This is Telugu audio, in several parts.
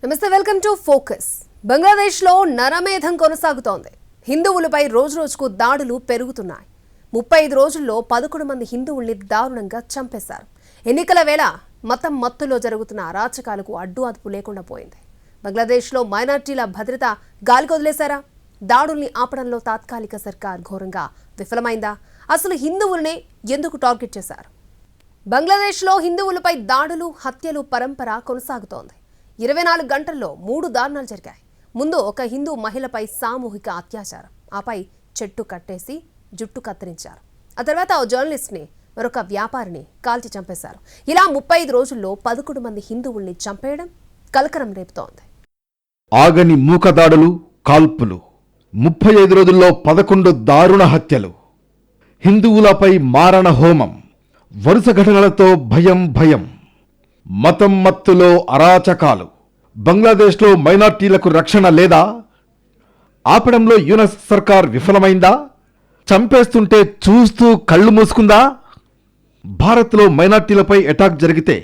నమస్తే, వెల్కమ్ టు ఫోకస్. బంగ్లాదేశ్లో నరమేధం కొనసాగుతోంది. హిందువులపై రోజురోజుకు దాడులు పెరుగుతున్నాయి. 35 రోజుల్లో 11 మంది హిందువుల్ని దారుణంగా చంపేశారు. ఎన్నికల వేళ మతం మత్తులో జరుగుతున్న అరాచకాలకు అడ్డు అదుపు లేకుండా పోయింది. బంగ్లాదేశ్లో మైనార్టీల భద్రత గాలికొదిలేశారా? దాడుల్ని ఆపడంలో తాత్కాలిక సర్కార్ ఘోరంగా విఫలమైందా? అసలు హిందువులనే ఎందుకు టార్గెట్ చేశారు? బంగ్లాదేశ్లో హిందువులపై దాడులు, హత్యలు పరంపర కొనసాగుతోంది. 24 గంటల్లో 3 దారుణాలు జరిగాయి. ముందు ఒక హిందూ మహిళపై సామూహిక అత్యాచారం, ఆపై చెట్టు కట్టేసి జుట్టు కత్తిరించారు. ఆ తర్వాత ఓ జర్నలిస్ట్ని, మరొక వ్యాపారిని కాల్చి చంపేశారు. ఇలా 35 రోజుల్లో 11 మంది హిందువుల్ని చంపేయడం కలకరం రేపుతోంది. ఆగని మూకదాడులు, కాల్పులు, 35 రోజుల్లో 11 దారుణ హత్యలు, హిందువులపై మారణ హోమం, వరుస ఘటనలతో భయం, మతం మత్తులో అరాచకాలు. బంగ్లాదేశ్లో మైనార్టీలకు రక్షణ లేదా? ఆపడంలో యూనస్ సర్కార్ విఫలమైందా? చంపేస్తుంటే చూస్తూ కళ్ళు మూసుకుందా? భారత్లో మైనార్టీలపై అటాక్ జరిగితే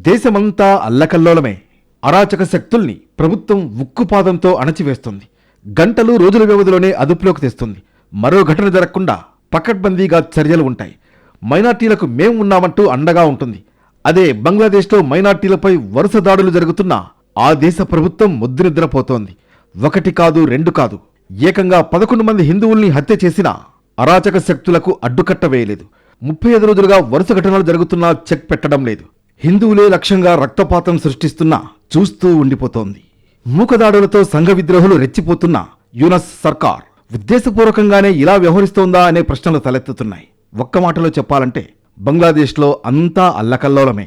దేశమంతా అల్లకల్లోలమే. అరాచక శక్తుల్ని ప్రభుత్వం ఉక్కుపాదంతో అణచివేస్తుంది. గంటలు, రోజుల వ్యవధిలోనే అదుపులోకి తెస్తుంది. మరో ఘటన జరగకుండా పకడ్బందీగా చర్యలు ఉంటాయి. మైనార్టీలకు మేం ఉన్నామంటూ అండగా ఉంటుంది. అదే బంగ్లాదేశ్లో మైనార్టీలపై వరుస దాడులు జరుగుతున్నా ఆ దేశ ప్రభుత్వం ముద్దునిద్రపోతోంది. 1 కాదు, 2 కాదు, ఏకంగా 11 మంది హిందువుల్ని హత్య చేసినా అరాచక శక్తులకు అడ్డుకట్ట వేయలేదు. 35 రోజులుగా వరుస ఘటనలు జరుగుతున్నా చెక్ పెట్టడం లేదు. హిందువులే లక్ష్యంగా రక్తపాతం సృష్టిస్తున్నా చూస్తూ ఉండిపోతోంది. మూకదాడులతో సంఘ విద్రోహులు రెచ్చిపోతున్నా యూనస్ సర్కార్ ఉద్దేశపూర్వకంగానే ఇలా వ్యవహరిస్తోందా అనే ప్రశ్నలు తలెత్తుతున్నాయి. ఒక్క మాటలో చెప్పాలంటే బంగ్లాదేశ్లో అంతా అల్లకల్లోలమే.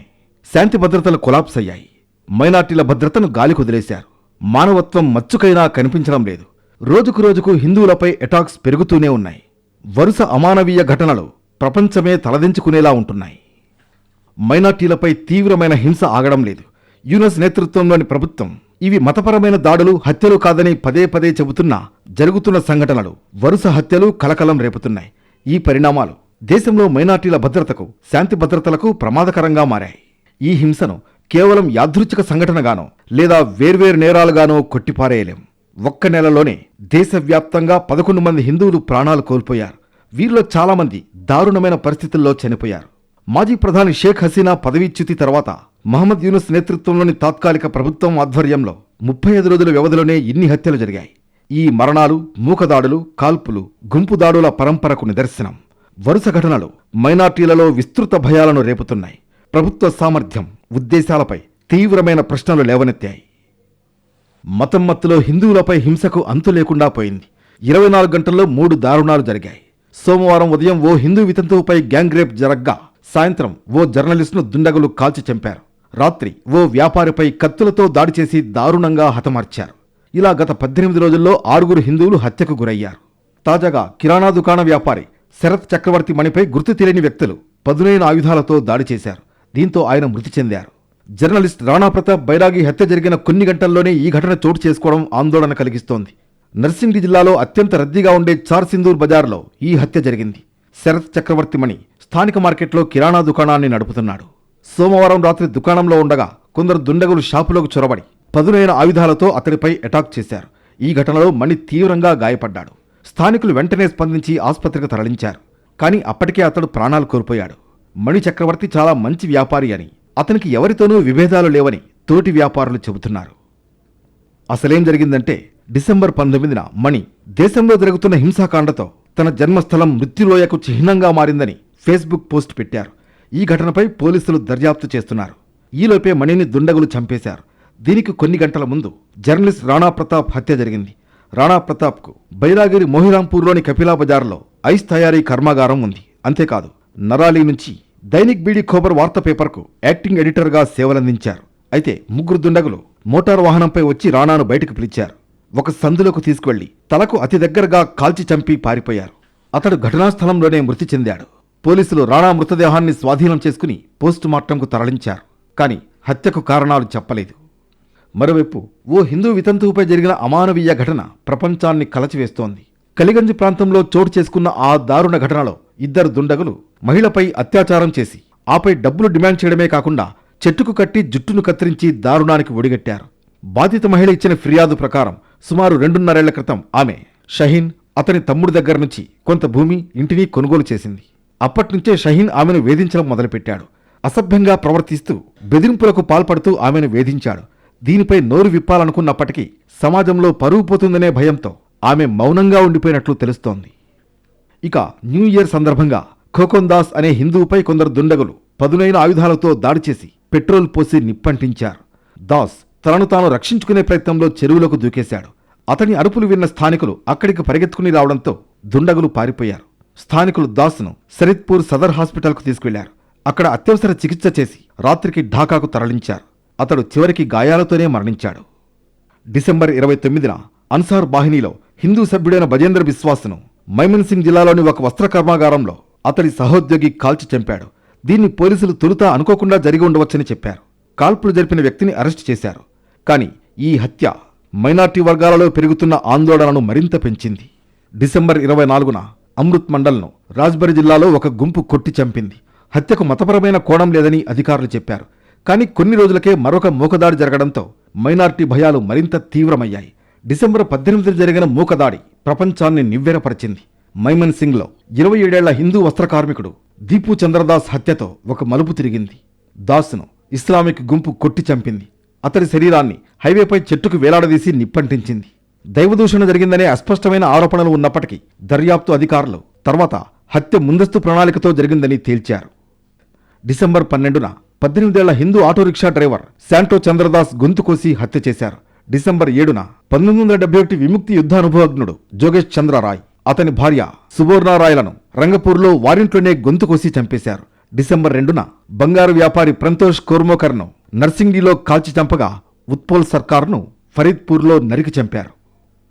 శాంతి భద్రతలు కొలాప్స్ అయ్యాయి. మైనార్టీల భద్రతను గాలి కుదిలేశారు. మానవత్వం మచ్చుకైనా కనిపించడం లేదు. రోజుకు రోజుకు హిందువులపై అటాక్స్ పెరుగుతూనే ఉన్నాయి. వరుస అమానవీయ ఘటనలు ప్రపంచమే తలదించుకునేలా ఉంటున్నాయి. మైనార్టీలపై తీవ్రమైన హింస ఆగడం లేదు. యూనస్ నేతృత్వంలోని ప్రభుత్వం ఇవి మతపరమైన దాడులు, హత్యలు కాదని పదే చెబుతున్నా జరుగుతున్న సంఘటనలు, వరుస హత్యలు కలకలం రేపుతున్నాయి. ఈ పరిణామాలు దేశంలో మైనార్టీల భద్రతకు, శాంతి భద్రతలకు ప్రమాదకరంగా మారాయి. ఈ హింసను కేవలం యాదృచ్ఛిక సంఘటనగానో లేదా వేర్వేరు నేరాలుగానో కొట్టిపారేయలేం. ఒక్క నెలలోనే దేశవ్యాప్తంగా 11 మంది హిందువులు ప్రాణాలు కోల్పోయారు. వీరిలో చాలామంది దారుణమైన పరిస్థితుల్లో చనిపోయారు. మాజీ ప్రధాని షేక్ హసీనా పదవీచ్యుతి తర్వాత మహమ్మద్ యూనస్ నేతృత్వంలోని తాత్కాలిక ప్రభుత్వం ఆధ్వర్యంలో 35 రోజుల వ్యవధిలోనే ఇన్ని హత్యలు జరిగాయి. ఈ మరణాలు, మూకదాడులు, కాల్పులు, గుంపు దాడుల పరంపరకు నిదర్శనం. వరుస ఘటనలు మైనార్టీలలో విస్తృత భయాలను రేపుతున్నాయి. ప్రభుత్వ సామర్థ్యం, ఉద్దేశాలపై తీవ్రమైన ప్రశ్నలు లేవనెత్తాయి. మతం మత్తులో హిందువులపై హింసకు అంతు లేకుండా పోయింది. 24 గంటల్లో 3 దారుణాలు జరిగాయి. సోమవారం ఉదయం ఓ హిందూ వితంతువుపై గ్యాంగ్ రేప్ జరగ్గా సాయంత్రం ఓ జర్నలిస్టును దుండగులు కాల్చి చంపారు. రాత్రి ఓ వ్యాపారిపై కత్తులతో దాడి చేసి దారుణంగా హతమార్చారు. ఇలా గత 18 రోజుల్లో 6 హిందువులు హత్యకు గురయ్యారు. తాజాగా కిరాణా దుకాణ వ్యాపారి శరత్ చక్రవర్తి మణిపై గుర్తు తెలియని వ్యక్తులు పదునైన ఆయుధాలతో దాడి చేశారు. దీంతో ఆయన మృతి చెందారు. జర్నలిస్ట్ రాణా ప్రతాప్ బైరాగి హత్య జరిగిన కొన్ని గంటల్లోనే ఈ ఘటన చోటు చేసుకోవడం ఆందోళన కలిగిస్తోంది. నర్సింగి జిల్లాలో అత్యంత రద్దీగా ఉండే చార్ సింధూర్ బజార్లో ఈ హత్య జరిగింది. శరత్ చక్రవర్తి మణి స్థానిక మార్కెట్లో కిరాణా దుకాణాన్ని నడుపుతున్నాడు. సోమవారం రాత్రి దుకాణంలో ఉండగా కొందరు దుండగులు షాపులోకి చొరబడి పదునైన ఆయుధాలతో అతడిపై అటాక్ చేశారు. ఈ ఘటనలో మణి తీవ్రంగా గాయపడ్డాడు. స్థానికులు వెంటనే స్పందించి ఆసుపత్రికి తరలించారు. కానీ అప్పటికే అతడు ప్రాణాలు కోల్పోయాడు. మణి చక్రవర్తి చాలా మంచి వ్యాపారి అని, అతనికి ఎవరితోనూ విభేదాలు లేవని తోటి వ్యాపారులు చెబుతున్నారు. అసలేం జరిగిందంటే డిసెంబర్ 19న మణి దేశంలో జరుగుతున్న హింసాకాండతో తన జన్మస్థలం మృత్యులోయకు చిహ్నంగా మారిందని ఫేస్బుక్ పోస్ట్ పెట్టారు. ఈ ఘటనపై పోలీసులు దర్యాప్తు చేస్తున్నారు. ఈలోపే మణిని దుండగులు చంపేశారు. దీనికి కొన్ని గంటల ముందు జర్నలిస్ట్ రాణా ప్రతాప్ హత్య జరిగింది. రాణా ప్రతాప్కు బైరాగిరి మొహిరాంపూర్లోని కపిలా బజార్లో ఐస్ తయారీ కర్మాగారం ఉంది. అంతేకాదు, నరాలి నుంచి దైనిక్ బీడీ ఖోబర్ వార్తా పేపర్కు యాక్టింగ్ ఎడిటర్గా సేవలందించారు. అయితే 3 దుండగులు మోటార్ వాహనంపై వచ్చి రాణాను బయటకు పిలిచారు. ఒక సందులోకి తీసుకువెళ్లి తలకు అతి దగ్గరగా కాల్చి చంపి పారిపోయారు. అతడు ఘటనా స్థలంలోనే మృతి చెందాడు. పోలీసులు రాణా మృతదేహాన్ని స్వాధీనం చేసుకుని పోస్టుమార్టంకు తరలించారు. కానీ హత్యకు కారణాలు చెప్పలేదు. మరోవైపు ఓ హిందూ వితంతువుపై జరిగిన అమానవీయ ఘటన ప్రపంచాన్ని కలచివేస్తోంది. కలిగంజ్ ప్రాంతంలో చోటు చేసుకున్న ఆ దారుణ ఘటనలో 2 దుండగులు మహిళపై అత్యాచారం చేసి ఆపై డబ్బులు డిమాండ్ చేయడమే కాకుండా చెట్టుకు కట్టి జుట్టును కత్తిరించి దారుణానికి ఒడిగట్టారు. బాధిత మహిళ ఇచ్చిన ఫిర్యాదు ప్రకారం సుమారు 2.5 ఏళ్ల క్రితం ఆమె షహీన్ అతని తమ్ముడి దగ్గర నుంచి కొంత భూమి ఇంటిని కొనుగోలు చేసింది. అప్పట్నుంచే షహీన్ ఆమెను వేధించడం మొదలుపెట్టాడు. అసభ్యంగా ప్రవర్తిస్తూ బెదిరింపులకు పాల్పడుతూ ఆమెను వేధించాడు. దీనిపై నోరు విప్పాలనుకున్నప్పటికీ సమాజంలో పరువు పోతుందనే భయంతో ఆమె మౌనంగా ఉండిపోయినట్లు తెలుస్తోంది. ఇక న్యూ ఇయర్ సందర్భంగా ఖోఖన్ దాస్ అనే హిందువుపై కొందరు దుండగులు పదునైన ఆయుధాలతో దాడి చేసి పెట్రోల్ పోసి నిప్పంటించారు. దాస్ తనను తాను రక్షించుకునే ప్రయత్నంలో చెరువులకు దూకేశాడు. అతని అరుపులు విన్న స్థానికులు అక్కడికి పరిగెత్తుకుని రావడంతో దుండగులు పారిపోయారు. స్థానికులు దాస్ను శరత్పూర్ సదర్ హాస్పిటల్కు తీసుకెళ్లారు. అక్కడ అత్యవసర చికిత్స చేసి రాత్రికి ఢాకాకు తరలించారు. అతడు చివరికి గాయాలతోనే మరణించాడు. డిసెంబర్ 29న అన్సార్ బాహినీలో హిందూ సభ్యుడైన బజేంద్ర బిశ్వాస్ను మైమన్ సింగ్ జిల్లాలోని ఒక వస్త్ర కర్మాగారంలో అతడి సహోద్యోగి కాల్చి చంపాడు. దీన్ని పోలీసులు తొలుత అనుకోకుండా జరిగి ఉండవచ్చని చెప్పారు. కాల్పులు జరిపిన వ్యక్తిని అరెస్టు చేశారు. కానీ ఈ హత్య మైనార్టీ వర్గాలలో పెరుగుతున్న ఆందోళనను మరింత పెంచింది. డిసెంబర్ 24న అమృత్ మండల్ను రాజ్బరి జిల్లాలో ఒక గుంపు కొట్టి చంపింది. హత్యకు మతపరమైన కోణం లేదని అధికారులు చెప్పారు. కానీ కొన్ని రోజులకే మరొక మూకదాడి జరగడంతో మైనార్టీ భయాలు మరింత తీవ్రమయ్యాయి. డిసెంబర్ 18న జరిగిన మూకదాడి ప్రపంచాన్ని నివ్వెరపరిచింది. మైమన్ సింగ్లో 27 ఏళ్ల హిందూ వస్త్ర కార్మికుడు దీపు చంద్రదాస్ హత్యతో ఒక మలుపు తిరిగింది. దాస్ను ఇస్లామిక్ గుంపు కొట్టి చంపింది. అతడి శరీరాన్ని హైవేపై చెట్టుకు వేలాడదీసి నిప్పంటించింది. దైవదూషణ జరిగిందనే అస్పష్టమైన ఆరోపణలు ఉన్నప్పటికీ దర్యాప్తు అధికారులు తర్వాత హత్య ముందస్తు ప్రణాళికతో జరిగిందని తేల్చారు. డిసెంబర్ 12న 18 ఏళ్ల Hindu auto rickshaw driver Santo Chandradas గొంతు కోసి హత్య చేశారు. డిసెంబర్ 7న 1971 విముక్తి యుద్ధానుభవజ్ఞుడు జోగేష్ చంద్ర రాయ్, అతని భార్య సుబోర్ణ రాయ్లను రంగపూర్లో వారింట్లోనే గొంతు కోసి చంపేశారు. డిసెంబర్ 2న బంగారు వ్యాపారి ప్రంతోష్ కోర్మోకర్ను నర్సింగ్డీలో కాల్చి చంపగా ఉత్పోల్ సర్కార్ను ఫరీద్పూర్లో నరికి చంపారు.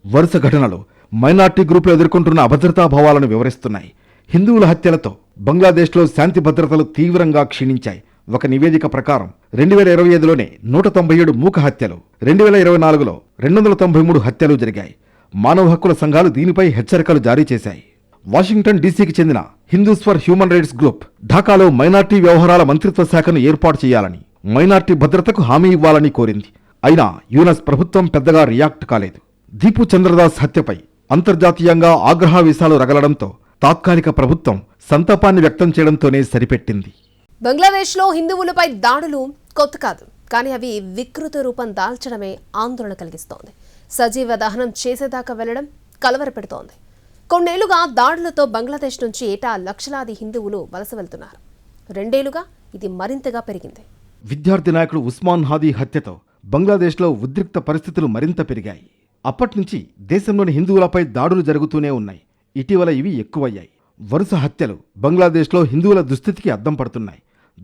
వరుస ఘటనలు మైనార్టీ గ్రూపులు ఎదుర్కొంటున్న అభద్రతా భావాలను వివరిస్తున్నాయి. హిందువుల హత్యలతో బంగ్లాదేశ్లో శాంతి భద్రతలు తీవ్రంగా క్షీణించాయి. ఒక నివేదిక ప్రకారం 2025లోనే 197 మూక హత్యలు, 2024లో 293 హత్యలు జరిగాయి. మానవ హక్కుల సంఘాలు దీనిపై హెచ్చరికలు జారీ చేశాయి. వాషింగ్టన్ డీసీకి చెందిన Hindus for human rights group ఢాకాలో మైనార్టీ వ్యవహారాల మంత్రిత్వ శాఖను ఏర్పాటు చేయాలని, మైనార్టీ భద్రతకు హామీ ఇవ్వాలని కోరింది. అయినా యుఎస్ ప్రభుత్వం పెద్దగా రియాక్ట్ కాలేదు. దీపు చంద్రదాస్ హత్యపై అంతర్జాతీయంగా ఆగ్రహావేశాలు రగలడంతో తాత్కాలిక ప్రభుత్వం సంతాపాన్ని వ్యక్తం చేయడంతోనే సరిపెట్టింది. బంగ్లాదేశ్లో హిందువులపై దాడులు కొత్త కాదు, కానీ అవి వికృత రూపం దాల్చడమే ఆందోళన కలిగిస్తోంది. సజీవ దహనం చేసేదాకా వెళ్లడం కలవరపెడుతోంది. కొన్నేళ్లుగా దాడులతో బంగ్లాదేశ్ నుంచి ఏటా లక్షలాది హిందువులు వలస వెళ్తున్నారు. 2 ఏళ్లుగా ఇది మరింతగా పెరిగింది. విద్యార్థి నాయకుడు ఉస్మాన్ హాదీ హత్యతో బంగ్లాదేశ్లో ఉద్రిక్త పరిస్థితులు మరింత పెరిగాయి. అప్పట్నుంచి దేశంలోని హిందువులపై దాడులు జరుగుతూనే ఉన్నాయి. ఇటీవల ఇవి ఎక్కువయ్యాయి. వరుస హత్యలు బంగ్లాదేశ్లో హిందువుల దుస్థితికి అద్దం పడుతున్నాయి.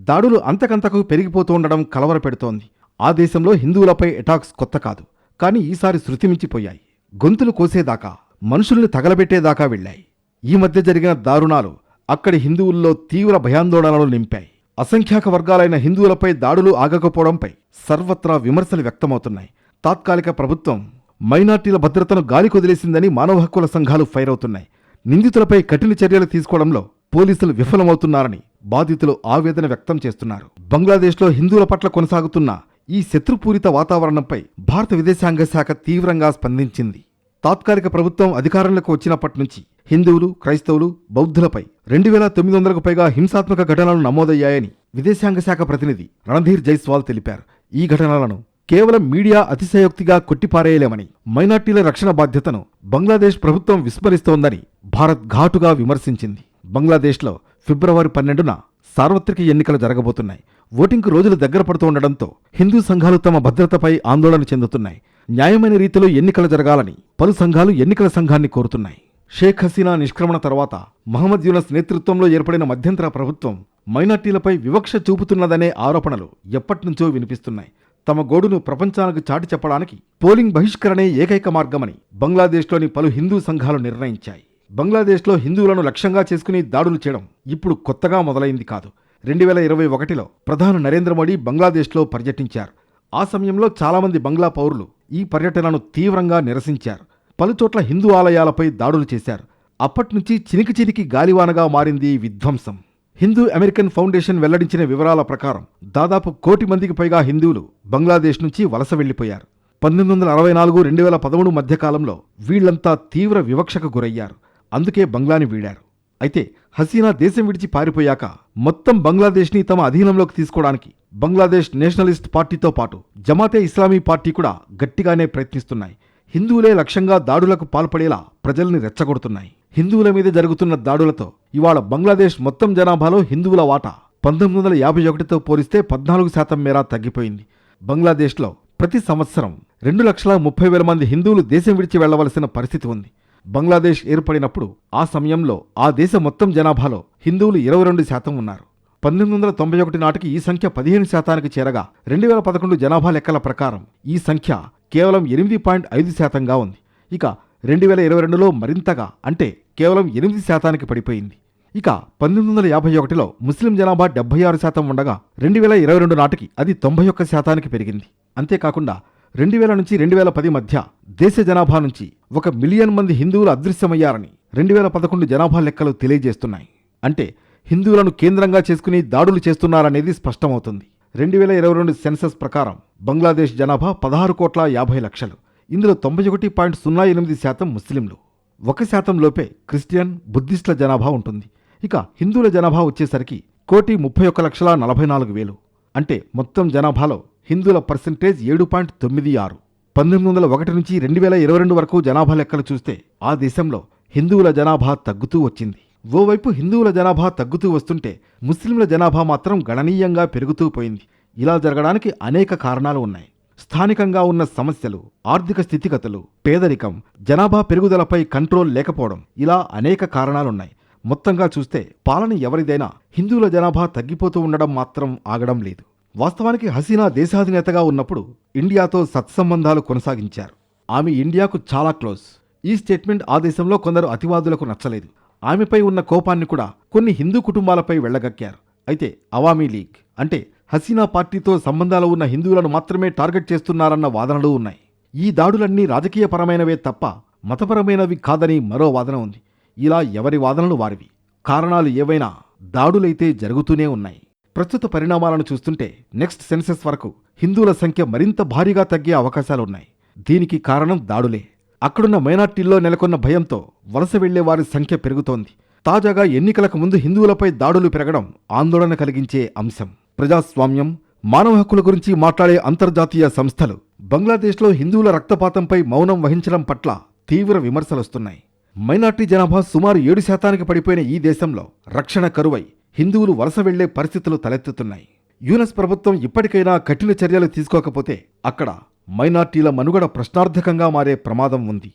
దాడులు అంతకంతకు పెరిగిపోతూ ఉండడం కలవరపెడుతోంది. ఆ దేశంలో హిందువులపై అటాక్స్ కొత్త కాదు, కానీ ఈసారి శృతిమించిపోయాయి. గొంతులు కోసేదాకా, మనుషుల్ని తగలబెట్టేదాకా వెళ్లాయి. ఈ మధ్య జరిగిన దారుణాలు అక్కడి హిందువుల్లో తీవ్ర భయాందోళనలు నింపాయి. అసంఖ్యాక వర్గాలైన హిందువులపై దాడులు ఆగకపోవడంపై సర్వత్రా విమర్శలు వ్యక్తమవుతున్నాయి. తాత్కాలిక ప్రభుత్వం మైనార్టీల భద్రతను గాలికొదిలేసిందని మానవ హక్కుల సంఘాలు ఫైర్ అవుతున్నాయి. నిందితులపై కఠిన చర్యలు తీసుకోవడంలో పోలీసులు విఫలమవుతున్నారని బాధితులు ఆవేదన వ్యక్తం చేస్తున్నారు. బంగ్లాదేశ్లో హిందువుల పట్ల కొనసాగుతున్న ఈ శత్రుపూరిత వాతావరణంపై భారత విదేశాంగ శాఖ తీవ్రంగా స్పందించింది. తాత్కాలిక ప్రభుత్వం అధికారంలోకి వచ్చినప్పటి నుంచి హిందువులు, క్రైస్తవులు, బౌద్ధులపై 2900కు పైగా హింసాత్మక ఘటనలు నమోదయ్యాయని విదేశాంగ శాఖ ప్రతినిధి రణధీర్ జైస్వాల్ తెలిపారు. ఈ ఘటనలను కేవలం మీడియా అతిశయోక్తిగా కొట్టిపారేయలేమని, మైనార్టీల రక్షణ బాధ్యతను బంగ్లాదేశ్ ప్రభుత్వం విస్మరిస్తోందని భారత్ ఘాటుగా విమర్శించింది. బంగ్లాదేశ్లో ఫిబ్రవరి 12న సార్వత్రిక ఎన్నికలు జరగబోతున్నాయి. ఓటింగ్కు రోజులు దగ్గర పడుతూ ఉండడంతో హిందూ సంఘాలు తమ భద్రతపై ఆందోళన చెందుతున్నాయి. న్యాయమైన రీతిలో ఎన్నికలు జరగాలని పలు సంఘాలు ఎన్నికల సంఘాన్ని కోరుతున్నాయి. షేక్ హసీనా నిష్క్రమణ తర్వాత మహమ్మద్ యూనస్ నేతృత్వంలో ఏర్పడిన మధ్యంతర ప్రభుత్వం మైనార్టీలపై వివక్ష చూపుతున్నదనే ఆరోపణలు ఎప్పటినుంచో వినిపిస్తున్నాయి. తమ గోడును ప్రపంచానికి చాటి చెప్పడానికి పోలింగ్ బహిష్కరణే ఏకైక మార్గమని బంగ్లాదేశ్లోని పలు హిందూ సంఘాలు నిర్ణయించాయి. బంగ్లాదేశ్లో హిందువులను లక్ష్యంగా చేసుకుని దాడులు చేయడం ఇప్పుడు కొత్తగా మొదలైంది కాదు. 2021లో ప్రధాని నరేంద్ర మోడీ బంగ్లాదేశ్లో పర్యటించారు. ఆ సమయంలో చాలామంది బంగ్లా పౌరులు ఈ పర్యటనను తీవ్రంగా నిరసించారు. పలుచోట్ల హిందూ ఆలయాలపై దాడులు చేశారు. అప్పట్నుంచి చినికి గాలివానగా మారింది విధ్వంసం. హిందూ అమెరికన్ ఫౌండేషన్ వెల్లడించిన వివరాల ప్రకారం దాదాపు 1 కోటి మందికి పైగా హిందువులు బంగ్లాదేశ్ నుంచి వలస వెళ్లిపోయారు. 1964-2013 మధ్యకాలంలో వీళ్లంతా తీవ్ర వివక్షకు గురయ్యారు. అందుకే బంగ్లాని వీడారు. అయితే హసీనా దేశం విడిచి పారిపోయాక మొత్తం బంగ్లాదేశ్ని తమ అధీనంలోకి తీసుకోవడానికి బంగ్లాదేశ్ నేషనలిస్ట్ పార్టీతో పాటు జమాతే ఇస్లామీ పార్టీ కూడా గట్టిగానే ప్రయత్నిస్తున్నాయి. హిందువులే లక్ష్యంగా దాడులకు పాల్పడేలా ప్రజల్ని రెచ్చగొడుతున్నాయి. హిందువుల మీద జరుగుతున్న దాడులతో ఇవాళ బంగ్లాదేశ్ మొత్తం జనాభాలో హిందువుల వాటా 1951తో పోలిస్తే 14% మేర తగ్గిపోయింది. బంగ్లాదేశ్లో ప్రతి సంవత్సరం 2,30,000 మంది హిందువులు దేశం విడిచి వెళ్లవలసిన పరిస్థితి ఉంది. బంగ్లాదేశ్ ఏర్పడినప్పుడు ఆ సమయంలో ఆ దేశ మొత్తం జనాభాలో హిందువులు 22% ఉన్నారు. 1991 నాటికి ఈ సంఖ్య 15%కి చేరగా 2011 జనాభా లెక్కల ప్రకారం ఈ సంఖ్య కేవలం 8.5%గా ఉంది. ఇక 2022లో మరింతగా అంటే కేవలం 8%కి పడిపోయింది. ఇక 1951లో ముస్లిం జనాభా 76% ఉండగా 2022 నాటికి అది 91%కి పెరిగింది. అంతేకాకుండా 2000 నుంచి 2010 మధ్య దేశ జనాభా నుంచి 1 మిలియన్ మంది హిందువులు అదృశ్యమయ్యారని 2011 జనాభా లెక్కలు తెలియజేస్తున్నాయి. అంటే హిందువులను కేంద్రంగా చేసుకుని దాడులు చేస్తున్నారనేది స్పష్టమవుతుంది. 2022 సెన్సస్ ప్రకారం బంగ్లాదేశ్ జనాభా 16,50,00,000. ఇందులో 91.08% ముస్లింలు, 1% లోపే క్రిస్టియన్, బుద్ధిస్టుల జనాభా ఉంటుంది. ఇక హిందువుల జనాభా వచ్చేసరికి 1,31,44,000. అంటే మొత్తం జనాభాలో హిందువుల పర్సెంటేజ్ 7.96. 1901 నుంచి 2022 వరకు జనాభా లెక్కలు చూస్తే ఆ దేశంలో హిందువుల జనాభా తగ్గుతూ వచ్చింది. ఓవైపు హిందువుల జనాభా తగ్గుతూ వస్తుంటే ముస్లింల జనాభా మాత్రం గణనీయంగా పెరుగుతూ పోయింది. ఇలా జరగడానికి అనేక కారణాలు ఉన్నాయి. స్థానికంగా ఉన్న సమస్యలు, ఆర్థిక స్థితిగతులు, పేదరికం, జనాభా పెరుగుదలపై కంట్రోల్ లేకపోవడం, ఇలా అనేక కారణాలున్నాయి. మొత్తంగా చూస్తే పాలన ఎవరిదైనా హిందువుల జనాభా తగ్గిపోతూ ఉండడం మాత్రం ఆగడం లేదు. వాస్తవానికి హసీనా దేశాధినేతగా ఉన్నప్పుడు ఇండియాతో సత్సంబంధాలు కొనసాగించారు. ఆమె ఇండియాకు చాలా క్లోజ్. ఈ స్టేట్మెంట్ ఆ దేశంలో కొందరు అతివాదులకు నచ్చలేదు. ఆమెపై ఉన్న కోపాన్ని కూడా కొన్ని హిందూ కుటుంబాలపై వెళ్లగక్కారు. అయితే అవామీ లీగ్ అంటే హసీనా పార్టీతో సంబంధాలు ఉన్న హిందువులను మాత్రమే టార్గెట్ చేస్తున్నారన్న వాదనలు ఉన్నాయి. ఈ దాడులన్నీ రాజకీయపరమైనవే తప్ప మతపరమైనవి కాదని మరో వాదన ఉంది. ఇలా ఎవరి వాదనలు వారివి. కారణాలు ఏవైనా దాడులైతే జరుగుతూనే ఉన్నాయి. ప్రస్తుత పరిణామాలను చూస్తుంటే నెక్స్ట్ సెన్సస్ వరకు హిందువుల సంఖ్య మరింత భారీగా తగ్గే అవకాశాలున్నాయి. దీనికి కారణం దాడులే. అక్కడున్న మైనార్టీల్లో నెలకొన్న భయంతో వలస వెళ్లే వారి సంఖ్య పెరుగుతోంది. తాజాగా ఎన్నికలకు ముందు హిందువులపై దాడులు పెరగడం ఆందోళన కలిగించే అంశం. ప్రజాస్వామ్యం, మానవ హక్కుల గురించి మాట్లాడే అంతర్జాతీయ సంస్థలు బంగ్లాదేశ్లో హిందువుల రక్తపాతంపై మౌనం వహించడం పట్ల తీవ్ర విమర్శలొస్తున్నాయి. మైనార్టీ జనాభా సుమారు 7%కి పడిపోయిన ఈ దేశంలో రక్షణ కరువై హిందువులు వలస వెళ్లే పరిస్థితులు తలెత్తుతున్నాయి. యుఎస్ ప్రభుత్వం ఇప్పటికైనా కఠిన చర్యలు తీసుకోకపోతే అక్కడ మైనార్టీల మనుగడ ప్రశ్నార్థకంగా మారే ప్రమాదం ఉంది.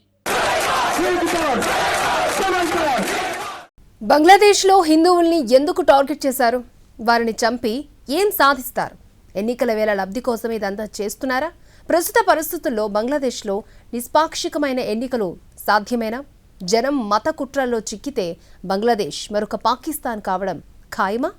బంగ్లాదేశ్లో హిందువుల్ని ఎందుకు టార్గెట్ చేశారు? వారిని చంపి ఏం సాధిస్తారు? ఎన్నికల వేళ లబ్ధి కోసం ఇదంతా చేస్తున్నారా? ప్రస్తుత పరిస్థితుల్లో బంగ్లాదేశ్లో నిష్పాక్షికమైన ఎన్నికలు సాధ్యమేనా? జనం మత కుట్రల్లో చిక్కితే బంగ్లాదేశ్ మరొక పాకిస్తాన్ కావడం ఖాయమా?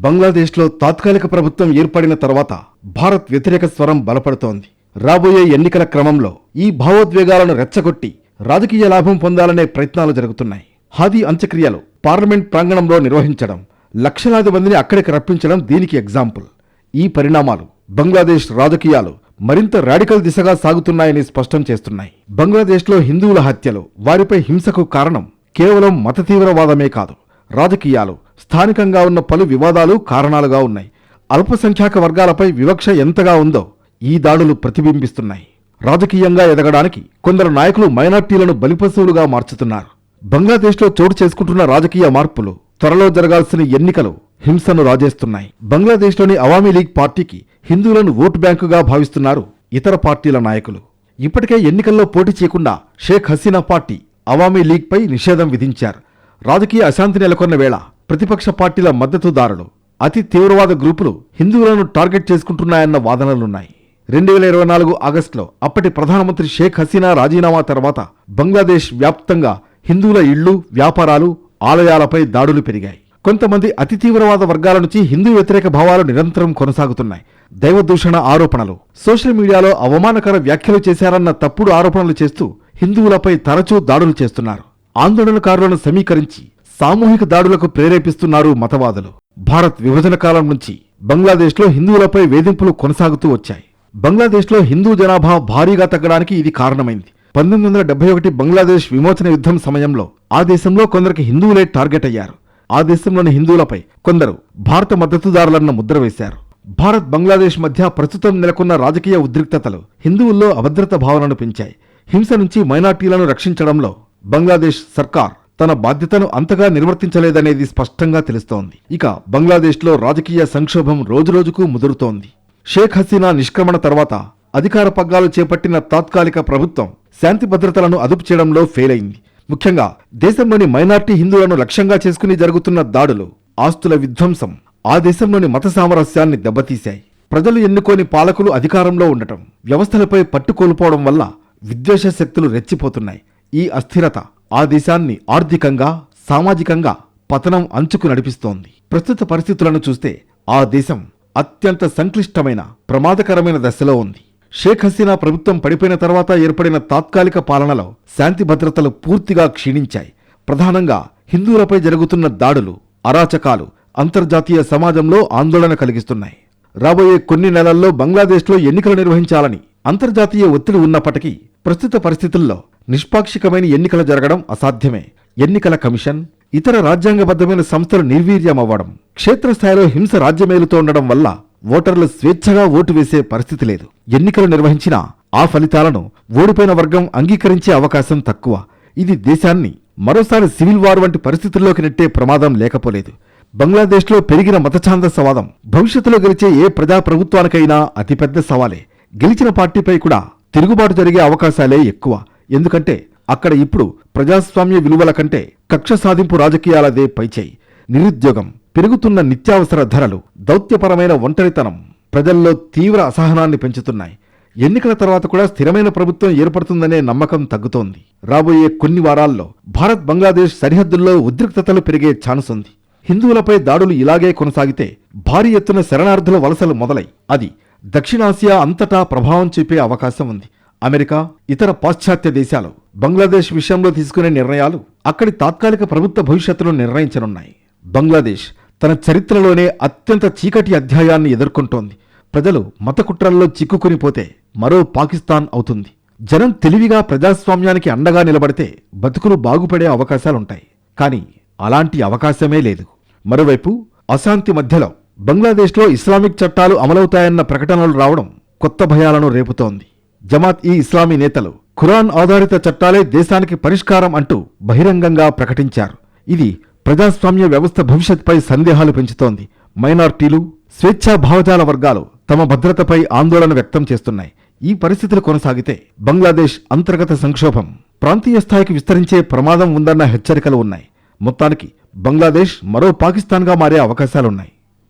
బంగ్లాదేశ్లో తాత్కాలిక ప్రభుత్వం ఏర్పడిన తర్వాత భారత్ వ్యతిరేక స్వరం బలపడుతోంది. రాబోయే ఎన్నికల క్రమంలో ఈ భావోద్వేగాలను రెచ్చగొట్టి రాజకీయ లాభం పొందాలనే ప్రయత్నాలు జరుగుతున్నాయి. హాదీ అంత్యక్రియలు పార్లమెంట్ ప్రాంగణంలో నిర్వహించడం, లక్షలాది మందిని అక్కడికి రప్పించడం దీనికి ఎగ్జాంపుల్. ఈ పరిణామాలు బంగ్లాదేశ్ రాజకీయాలు మరింత రాడికల్ దిశగా సాగుతున్నాయని స్పష్టం చేస్తున్నాయి. బంగ్లాదేశ్లో హిందువుల హత్యలు, వారిపై హింసకు కారణం కేవలం మత తీవ్రవాదమే కాదు. రాజకీయాలు, స్థానికంగా ఉన్న పలు వివాదాలు కారణాలుగా ఉన్నాయి. అల్పసంఖ్యాక వర్గాలపై వివక్ష ఎంతగా ఉందో ఈ దాడులు ప్రతిబింబిస్తున్నాయి. రాజకీయంగా ఎదగడానికి కొందరు నాయకులు మైనార్టీలను బలిపశువులుగా మార్చుతున్నారు. బంగ్లాదేశ్లో చోటు చేసుకుంటున్న రాజకీయ మార్పులు, త్వరలో జరగాల్సిన ఎన్నికలు హింసను రాజేస్తున్నాయి. బంగ్లాదేశ్లోని అవామీ లీగ్ పార్టీకి హిందువులను ఓటు బ్యాంకుగా భావిస్తున్నారు ఇతర పార్టీల నాయకులు. ఇప్పటికే ఎన్నికల్లో పోటీ చేయకుండా షేక్ హసీనా పార్టీ అవామీ లీగ్పై నిషేధం విధించారు. రాజకీయ అశాంతి నెలకొన్న వేళ ప్రతిపక్ష పార్టీల మద్దతుదారులు, అతి తీవ్రవాద గ్రూపులు హిందువులను టార్గెట్ చేసుకుంటున్నాయన్న వాదనలున్నాయి. 2024 ఆగస్టులో అప్పటి ప్రధానమంత్రి షేక్ హసీనా రాజీనామా తర్వాత బంగ్లాదేశ్ వ్యాప్తంగా హిందువుల ఇళ్లు, వ్యాపారాలు, ఆలయాలపై దాడులు పెరిగాయి. కొంతమంది అతి తీవ్రవాద వర్గాల నుంచి హిందూ వ్యతిరేక భావాలు నిరంతరం కొనసాగుతున్నాయి. దైవదూషణ ఆరోపణలు, సోషల్ మీడియాలో అవమానకర వ్యాఖ్యలు చేశారన్న తప్పుడు ఆరోపణలు చేస్తూ హిందువులపై తరచూ దాడులు చేస్తున్నారు. ఆందోళనకారులను సమీకరించి సామూహిక దాడులకు ప్రేరేపిస్తున్నారు మతవాదులు. భారత్ విభజన కాలం నుంచి బంగ్లాదేశ్లో హిందువులపై వేధింపులు కొనసాగుతూ వచ్చాయి. బంగ్లాదేశ్లో హిందూ జనాభా భారీగా తగ్గడానికి ఇది కారణమైంది. 1971 బంగ్లాదేశ్ విమోచన యుద్ధం సమయంలో ఆ దేశంలో కొందరికి హిందువులే టార్గెట్ అయ్యారు. ఆ దేశంలోని హిందువులపై కొందరు భారత మద్దతుదారులన్న ముద్ర వేశారు. భారత్ బంగ్లాదేశ్ మధ్య ప్రస్తుతం నెలకొన్న రాజకీయ ఉద్రిక్తతలు హిందువుల్లో అభద్రత భావనను పెంచాయి. హింస నుంచి మైనార్టీలను రక్షించడంలో బంగ్లాదేశ్ సర్కార్ తన బాధ్యతను అంతగా నిర్వర్తించలేదనేది స్పష్టంగా తెలుస్తోంది. ఇక బంగ్లాదేశ్లో రాజకీయ సంక్షోభం రోజురోజుకు ముదురుతోంది. షేక్ హసీనా నిష్క్రమణ తర్వాత అధికార పగ్గాలు చేపట్టిన తాత్కాలిక ప్రభుత్వం శాంతి భద్రతలను అదుపు చేయడంలో ఫెయిల్ అయింది. ముఖ్యంగా దేశంలోని మైనార్టీ హిందువులను లక్ష్యంగా చేసుకుని జరుగుతున్న దాడులు, ఆస్తుల విధ్వంసం ఆ దేశంలోని మత సామరస్యాన్ని దెబ్బతీశాయి. ప్రజలు ఎన్నుకోని పాలకులు అధికారంలో ఉండటం, వ్యవస్థలపై పట్టు కోల్పోవడం వల్ల విద్వేష శక్తులు రెచ్చిపోతున్నాయి. ఈ అస్థిరత ఆ దేశాన్ని ఆర్థికంగా, సామాజికంగా పతనం అంచుకు నడిపిస్తోంది. ప్రస్తుత పరిస్థితులను చూస్తే ఆ దేశం అత్యంత సంక్లిష్టమైన, ప్రమాదకరమైన దశలో ఉంది. షేక్ హసీనా ప్రభుత్వం పడిపోయిన తర్వాత ఏర్పడిన తాత్కాలిక పాలనలో శాంతి భద్రతలు పూర్తిగా క్షీణించాయి. ప్రధానంగా హిందువులపై జరుగుతున్న దాడులు, అరాచకాలు అంతర్జాతీయ సమాజంలో ఆందోళన కలిగిస్తున్నాయి. రాబోయే కొన్ని నెలల్లో బంగ్లాదేశ్లో ఎన్నికలు నిర్వహించాలని అంతర్జాతీయ ఒత్తిడి ఉన్నప్పటికీ ప్రస్తుత పరిస్థితుల్లో నిష్పాక్షికమైన ఎన్నికలు జరగడం అసాధ్యమే. ఎన్నికల కమిషన్, ఇతర రాజ్యాంగబద్ధమైన సంస్థలు నిర్వీర్యమవ్వడం, క్షేత్రస్థాయిలో హింస రాజ్యమేలుతూ ఉండడం వల్ల ఓటర్లు స్వేచ్ఛగా ఓటు వేసే పరిస్థితి లేదు. ఎన్నికలు నిర్వహించినా ఆ ఫలితాలను ఓడిపోయిన వర్గం అంగీకరించే అవకాశం తక్కువ. ఇది దేశాన్ని మరోసారి సివిల్ వార్ వంటి పరిస్థితుల్లోకి నెట్టే ప్రమాదం లేకపోలేదు. బంగ్లాదేశ్లో పెరిగిన మతఛాందసవాదం భవిష్యత్తులో గెలిచే ఏ ప్రజాప్రభుత్వానికైనా అతిపెద్ద సవాలే. గెలిచిన పార్టీపై కూడా తిరుగుబాటు జరిగే అవకాశాలే ఎక్కువ. ఎందుకంటే అక్కడ ఇప్పుడు ప్రజాస్వామ్య విలువల కంటే కక్ష సాధింపు రాజకీయాలదే పైచేయి. నిరుద్యోగం, పెరుగుతున్న నిత్యావసర ధరలు, దౌత్యపరమైన ఒంటరితనం ప్రజల్లో తీవ్ర అసహనాన్ని పెంచుతున్నాయి. ఎన్నికల తర్వాత కూడా స్థిరమైన ప్రభుత్వం ఏర్పడుతుందనే నమ్మకం తగ్గుతోంది. రాబోయే కొన్ని వారాల్లో భారత్ బంగ్లాదేశ్ సరిహద్దుల్లో ఉద్రిక్తతలు పెరిగే ఛాన్స్ ఉంది. హిందువులపై దాడులు ఇలాగే కొనసాగితే భారీ ఎత్తున శరణార్థుల వలసలు మొదలై అది దక్షిణాసియా అంతటా ప్రభావం చూపే అవకాశం ఉంది. అమెరికా, ఇతర పాశ్చాత్య దేశాలు బంగ్లాదేశ్ విషయంలో తీసుకునే నిర్ణయాలు అక్కడి తాత్కాలిక ప్రభుత్వ భవిష్యత్తును నిర్ణయించనున్నాయి. బంగ్లాదేశ్ తన చరిత్రలోనే అత్యంత చీకటి అధ్యాయాన్ని ఎదుర్కొంటోంది. ప్రజలు మత కుట్రల్లో చిక్కుకునిపోతే మరో పాకిస్తాన్ అవుతుంది. జనం తెలివిగా ప్రజాస్వామ్యానికి అండగా నిలబడితే బతుకులు బాగుపడే అవకాశాలుంటాయి. కానీ అలాంటి అవకాశమే లేదు. మరోవైపు అశాంతి మధ్యలో బంగ్లాదేశ్లో ఇస్లామిక్ చట్టాలు అమలవుతాయన్న ప్రకటనలు రావడం కొత్త భయాలను రేపుతోంది. జమాత్ ఈ ఇస్లామీ నేతలు ఖురాన్ ఆధారిత చట్టాలే దేశానికి పరిష్కారం అంటూ బహిరంగంగా ప్రకటించారు. ఇది ప్రజాస్వామ్య వ్యవస్థ భవిష్యత్పై సందేహాలు పెంచుతోంది. మైనార్టీలు, స్వేచ్ఛా భావజాల వర్గాలు తమ భద్రతపై ఆందోళన వ్యక్తం చేస్తున్నాయి. ఈ పరిస్థితులు కొనసాగితే బంగ్లాదేశ్ అంతర్గత సంక్షోభం ప్రాంతీయ స్థాయికి విస్తరించే ప్రమాదం ఉందన్న హెచ్చరికలు ఉన్నాయి. మొత్తానికి బంగ్లాదేశ్ మరో పాకిస్తాన్గా మారే అవకాశాలున్నాయి.